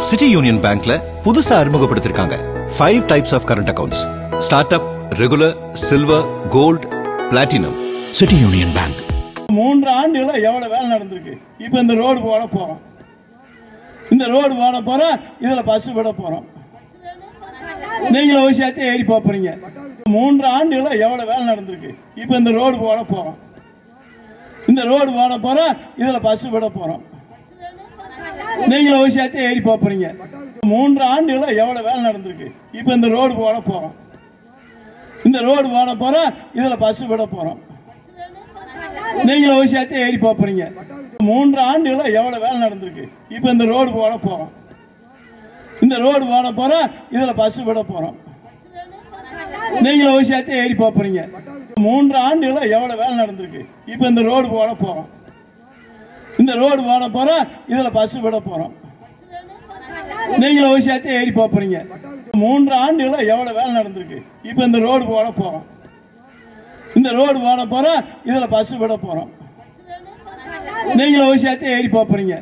City Union பேங்க்ல புதுசா அறிமுகப்படுத்திருக்காங்க 5 types of current accounts. Start up, regular, silver, gold, platinum. City Union Bank. 3 ஆண்டுகள எவ்வளவு வேலை நடந்திருக்கு. இப்ப இந்த ரோடு போட போறோம். இந்த ரோடு போட போறோம். இதுல பஸ் விட போறோம். நீங்களும் ஒரு சேர்த்து ஏறி போறீங்க. 3 ஆண்டுகள எவ்வளவு வேலை நடந்திருக்கு. இப்ப இந்த ரோடு போட போறோம். இந்த ரோடு போட போறோம். இதுல பஸ் விட போறோம். நீங்களும் ஒரு சேர்த்து ஏறி போறீங்க. 3 ஆண்டுகள எவ்வளவு வேலை நடந்திருக்கு. இப்ப இந்த ரோடு போட போறோம். இந்த ரோடு போட போறோம். இதுல பஸ் விட போறோம். நீங்களும் ஒரு சேர்த்து ஏறி போறீங்க. 3 ஆண்டுகள எவ்வளவு வேலை நடந்திருக்கு. இப்ப இந்த ரோடு போட போறோம். இந்த ரோடு போட போறோம். இதுல பஸ் விட போறோம். நீங்களும் ஒரு சேர்த்து ஏறி போறீங்க. 3 ஆண்டுகள எவ்வளவு வேலை நடந்திருக்கு. இப்ப இந்த ரோடு போட போறோம். இந்த ரோடு போட போறோம். இதுல பஸ் விட போறோம். நீங்களும் ஒரு சேர்த்து ஏறி போறீங்க. 3 ஆண்டுகள எவ்வளவு வேலை நடந்திருக்கு. இப்ப இந்த ரோடு போட போறோம். இந்த ரோடு போட போறோம். இதுல பஸ் விட போறோம். நீங்களும் ஒரு சேர்த்து ஏறி போறீங்க.